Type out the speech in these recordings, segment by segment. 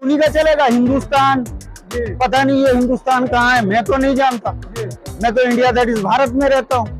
उन्हीं का चलेगा। हिंदुस्तान, पता नहीं ये हिंदुस्तान कहाँ है, मैं तो नहीं जानता। मैं तो इंडिया दैट इज भारत में रहता हूँ।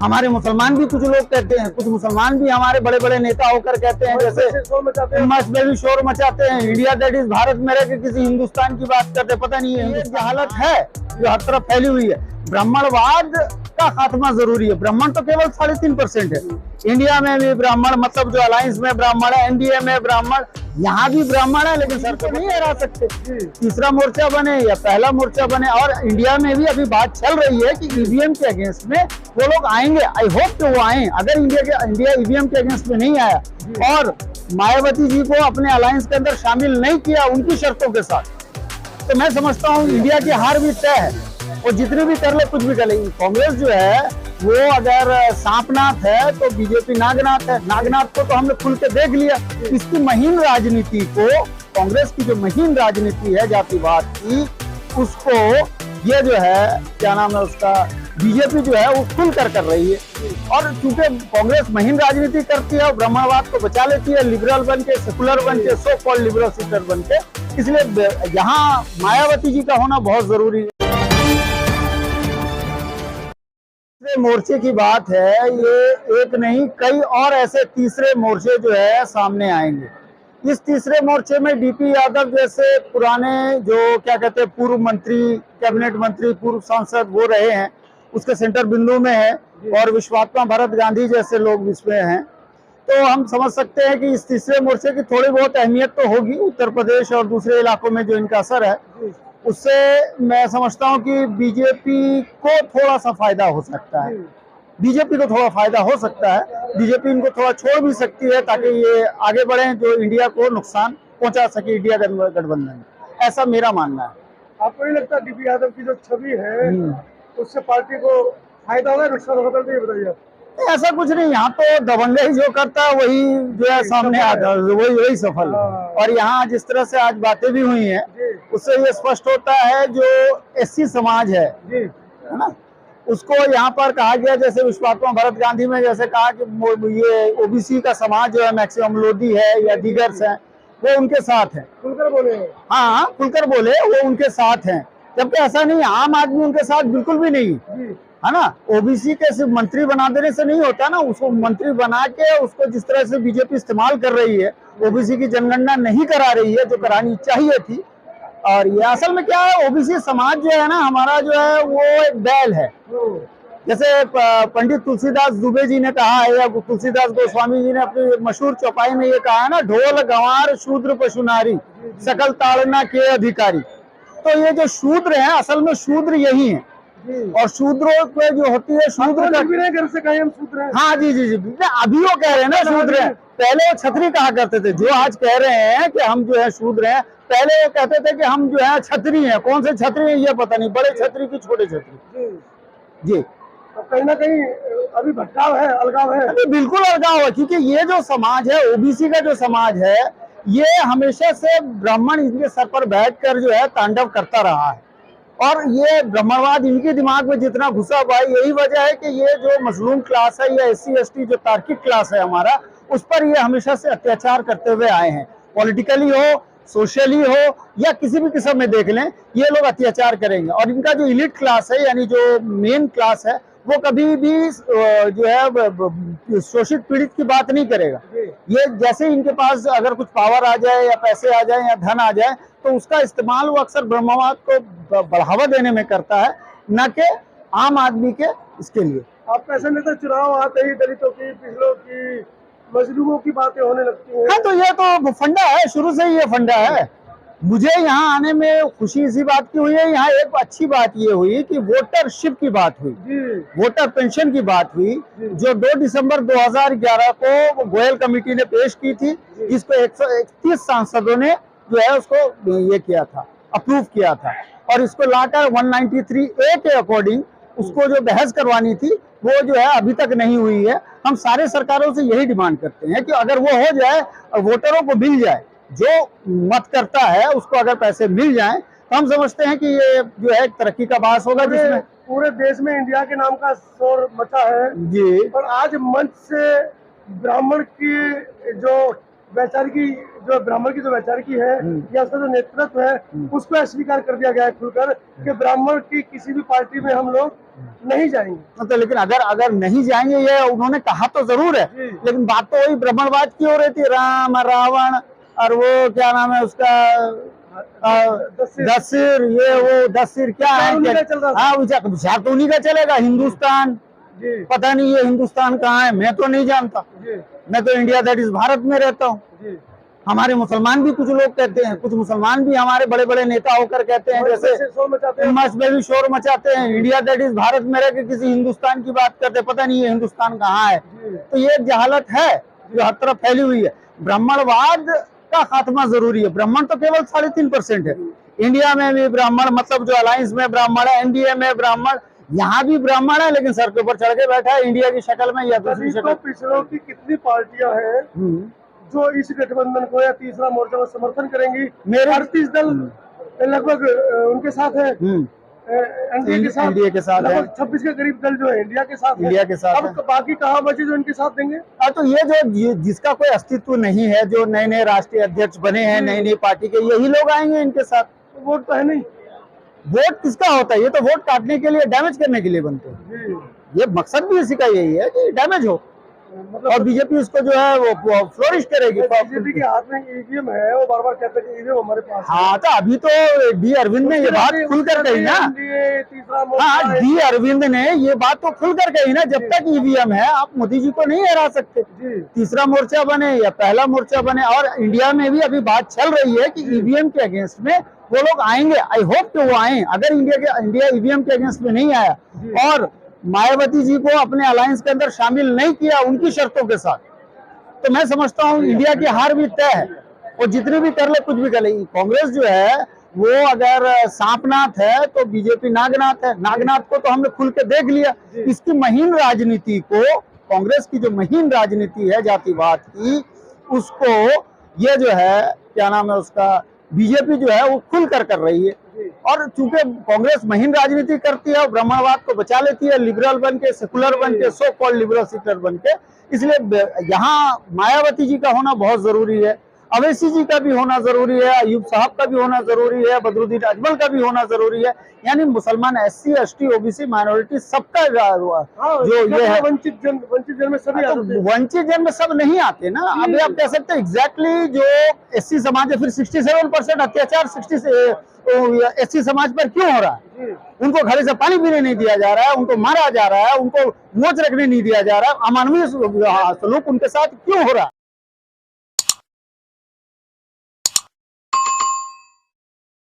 हमारे मुसलमान भी कुछ लोग कहते हैं, कुछ मुसलमान भी हमारे बड़े बड़े नेता होकर कहते हैं, जैसे मस्जिद में भी शोर मचाते हैं, इंडिया दैट इज भारत में रह के किसी हिंदुस्तान की बात करते, पता नहीं है ये हालत है जो हर तरफ फैली हुई है। ब्राह्मणवाद का खात्मा जरूरी है। ब्राह्मण तो केवल 3.5% है। इंडिया में भी ब्राह्मण, मतलब जो अलायंस में ब्राह्मण है, एनडीए में ब्राह्मण, यहाँ भी ब्राह्मण है, लेकिन सर को नहीं हरा सकते। तीसरा मोर्चा बने या पहला मोर्चा बने। और इंडिया में भी अभी बात चल रही है कि ईवीएम के अगेंस्ट में वो लोग आएंगे। आई होप कि वो आए। अगर इंडिया ईवीएम के अगेंस्ट में नहीं आया और मायावती जी को अपने अलायंस के अंदर शामिल नहीं किया उनकी शर्तों के साथ, तो मैं समझता हूँ इंडिया की हार भी तय है। और जितने भी कर ले, कुछ भी कर ले, कांग्रेस जो है वो अगर सांपनाथ है तो बीजेपी नागनाथ है। नागनाथ को तो हमने खुल के देख लिया। इसकी महीन राजनीति को, कांग्रेस की जो महीन राजनीति है जातिवाद की, उसको ये जो है क्या नाम है उसका, बीजेपी जो है वो खुल कर रही है। और चूंकि कांग्रेस महीन राजनीति करती है और ब्राह्मणवाद को बचा लेती है, लिबरल बन के, सेकुलर बन के, सो कॉल्ड लिबरल सीटर बन के, इसलिए यहाँ मायावती जी का होना बहुत जरूरी है। मोर्चे की बात है, ये एक नहीं कई और ऐसे तीसरे मोर्चे जो है सामने आएंगे। इस तीसरे मोर्चे में डीपी यादव जैसे पुराने जो क्या कहते हैं पूर्व मंत्री, कैबिनेट मंत्री, पूर्व सांसद वो रहे हैं, उसके सेंटर बिंदु में है। और विश्वात्मा भरत गांधी जैसे लोग इसमें हैं। तो हम समझ सकते हैं कि इस तीसरे मोर्चे की थोड़ी बहुत अहमियत तो होगी। उत्तर प्रदेश और दूसरे इलाकों में जो इनका असर है, उससे मैं समझता हूं कि बीजेपी को थोड़ा सा फायदा हो सकता है। बीजेपी को थोड़ा फायदा हो सकता है। बीजेपी इनको थोड़ा छोड़ भी सकती है ताकि ये आगे बढ़े, जो इंडिया को नुकसान पहुंचा सके, इंडिया गठबंधन। ऐसा मेरा मानना है। आपको नहीं लगता डीपी यादव की जो छवि है उससे पार्टी को फायदा होगा, नुकसान होगा? तो ये बताइए। ऐसा कुछ नहीं, यहाँ तो दबंगई जो करता है वही जो है सामने आता है, वही सफल है। और यहाँ जिस तरह से आज बातें भी हुई हैं, उससे ये स्पष्ट होता है जो एससी समाज है ना, उसको यहाँ पर कहा गया, जैसे विश्वात्मा भरत गांधी में जैसे कहा कि ये ओबीसी का समाज जो है मैक्सिमम लोधी है या दीगर्स हैं, वो उनके साथ है। खुलकर बोले। हाँ, खुलकर बोले, वो उनके साथ हैं। जबकि ऐसा नहीं, आम आदमी उनके साथ बिल्कुल भी नहीं है ना। ओबीसी के सिर्फ मंत्री बना देने से नहीं होता ना, उसको मंत्री बना के उसको जिस तरह से बीजेपी इस्तेमाल कर रही है, ओबीसी की जनगणना नहीं करा रही है जो करानी चाहिए थी। और ये असल में क्या है, ओबीसी समाज जो है ना हमारा, जो है वो एक बैल है। जैसे पंडित तुलसीदास दुबे जी ने कहा है, या तुलसीदास गोस्वामी जी ने अपनी मशहूर चौपाई में ये कहा है ना, ढोल गंवार शूद्र पशु नारी सकल ताड़ना के अधिकारी। तो ये जो शूद्र है, असल में शूद्र यही है। और शूद्रों पे जो होती है, शूद्र घर से कहे हम शूद्र हैं। हाँ जी, अभी वो कह रहे हैं ना शूद्र हैं। पहले वो छत्री कहा करते थे। जो आज कह रहे हैं कि हम जो है शूद्र हैं, पहले वो कहते थे कि हम जो है छत्री हैं। कौन से छत्री हैं ये पता नहीं, बड़े छत्री की छोटे छत्री जी। तो कहीं ना कहीं अभी भटकाव है, अलगाव है। अभी बिल्कुल अलगाव है, क्योंकि ये जो समाज है, ओबीसी का जो समाज है, ये हमेशा से ब्राह्मण इनके सर पर बैठकर जो है तांडव करता रहा है। और ये ब्राह्मणवाद इनके दिमाग में जितना घुसा हुआ है, यही वजह है कि ये जो मजलूम क्लास है या एससी एसटी जो तार्किक क्लास है हमारा, उस पर ये हमेशा से अत्याचार करते हुए आए हैं। पॉलिटिकली हो, सोशली हो, या किसी भी किस्म में देख लें, ये लोग अत्याचार करेंगे। और इनका जो इलीट क्लास है, यानी जो मेन क्लास है, वो कभी भी जो है शोषित पीड़ित की बात नहीं करेगा। ये जैसे इनके पास अगर कुछ पावर आ जाए या पैसे आ जाए या धन आ जाए, तो उसका इस्तेमाल वो अक्सर ब्रह्मवाद को बढ़ावा देने में करता है, न कि आम आदमी के इसके लिए। आप ऐसे नहीं तो चुनाव आते ही दलितों की, पिछड़ों की, मजलूमों की बातें होने लगती हैं। हाँ, तो ये तो फंडा है, शुरू से ही ये फंडा है। मुझे यहाँ आने में खुशी इसी बात की हुई है, यहाँ एक अच्छी बात ये हुई कि वोटरशिप की बात हुई, वोटर पेंशन की बात हुई, जो 2 दिसंबर 2011 को गोयल कमेटी ने पेश की थी, जिसको 131 सांसदों ने जो है उसको ये किया था, अप्रूव किया था। और इसको लाकर 193A के अकॉर्डिंग उसको जो बहस करवानी थी, वो जो है अभी तक नहीं हुई है। हम सारे सरकारों से यही डिमांड करते हैं कि अगर वो हो जाए और वोटरों को मिल जाए, जो मत करता है उसको अगर पैसे मिल जाएं, तो हम समझते हैं कि ये जो है तरक्की का बास होगा, जिसमें पूरे देश में इंडिया के नाम का शोर मचा है जी। और आज मंच से ब्राह्मण की जो वैचारिकी जो ब्राह्मण की जो वैचारिकी है या उसका जो नेतृत्व है उसको अस्वीकार कर दिया गया है खुलकर कि ब्राह्मण की किसी भी पार्टी में हम लोग नहीं जाएंगे। तो लेकिन अगर नहीं जाएंगे, ये उन्होंने कहा तो जरूर है, लेकिन बात तो वही ब्राह्मणवाद की हो रही थी, राम रावण और वो क्या नाम है उसका दसिर, ये वो दसिर क्या है, हाँ विचार तो उन्हीं का चलेगा। हिंदुस्तान, पता नहीं ये हिंदुस्तान कहाँ है, मैं तो नहीं जानता। मैं तो इंडिया दैट इज भारत में रहता हूँ। हमारे मुसलमान भी कुछ लोग कहते हैं, कुछ मुसलमान भी हमारे बड़े बड़े नेता होकर कहते हैं, जैसे मस्जिद में भी शोर मचाते हैं, इंडिया दैट इज भारत में रह के किसी हिंदुस्तान की बात करते हैं, पता नहीं ये हिंदुस्तान कहाँ है। तो ये एक जहालत है जो हर तरफ फैली हुई है। ब्राह्मणवाद का खात्मा जरूरी है। ब्राह्मण तो केवल 3.5% है। इंडिया में भी ब्राह्मण, मतलब जो अलायंस में ब्राह्मण है, एनडीए में ब्राह्मण, यहाँ भी ब्राह्मण है, लेकिन सर के ऊपर चढ़ के बैठा है इंडिया की शक्ल में या दूसरी शक्ल। पिछड़ों की कितनी पार्टियां हैं जो इस गठबंधन को या तीसरा मोर्चा को समर्थन करेंगी? मेरे 38 दल लगभग उनके साथ है, एनडीए के साथ लगभग 26 के करीब दल जो है इंडिया के साथ अब बाकी कहाँ बचे जो इनके साथ देंगे? तो ये जो जिसका कोई अस्तित्व नहीं है, जो नए नए राष्ट्रीय अध्यक्ष बने हैं नई नई पार्टी के, यही लोग आएंगे इनके साथ। वोट तो है नहीं। वोट किसका होता है? ये तो वोट काटने के लिए, डैमेज करने के लिए बनते हैं। ये मकसद भी इसी का यही है कि डैमेज हो, मतलब और बीजेपी इसको जो है वो फ्लोरिश करेगी। बीजेपी के हाथ में ईवीएम है, वो बार बार कहते हैं कि ईवीएम हमारे पास है। हाँ, तो अभी तो डी अरविंद ने ये बात खुलकर कही ना। हाँ, डी अरविंद ने ये बात तो खुलकर कही ना, जब तक ईवीएम है आप मोदी जी को नहीं हरा सकते। तीसरा मोर्चा बने या पहला मोर्चा बने, और इंडिया में भी अभी बात चल रही है कि ईवीएम के अगेंस्ट में वो लोग आएंगे। आई होप कि वो आए। अगर इंडिया ईवीएम के अगेंस्ट में नहीं आया और मायावती जी को अपने अलायंस के अंदर शामिल नहीं किया उनकी शर्तों के साथ, तो मैं समझता हूँ इंडिया की हार भी तय है। वो जितनी भी कर ले, कुछ भी कर ले। कांग्रेस जो है वो अगर सांपनाथ है तो बीजेपी नागनाथ है। नागनाथ को तो हमने खुल के देख लिया। इसकी महीन राजनीति को, कांग्रेस की जो महीन राजनीति है जातिवाद की, उसको ये जो है क्या नाम है उसका, बीजेपी जो है वो खुलकर कर रही है। और चूंकि कांग्रेस महीन राजनीति करती है और ब्राह्मणवाद को बचा लेती है, लिबरल बन के, सेकुलर बन के, सो कॉल्ड लिबरल सेकुलर बन के, इसलिए यहाँ मायावती जी का होना बहुत जरूरी है, अवैसी जी का भी होना जरूरी है, अयूब साहब का भी होना जरूरी है, बदरुद्दीन अजमल का भी होना जरूरी है। यानी मुसलमान, एससी, एसटी, ओबीसी, माइनॉरिटी सबका जो ये है। वंचित जन में सभी वंचित जन में सब नहीं आते ना। अभी आप कह सकते हैं एग्जैक्टली जो एससी समाज है, फिर 67% अत्याचार एससी समाज पर क्यों हो रहा है? उनको घड़े से पानी पीने नहीं दिया जा रहा है, उनको मारा जा रहा है, उनको मोच रखने नहीं दिया जा रहा है, अमानवीय सलूक उनके साथ क्यों हो रहा है?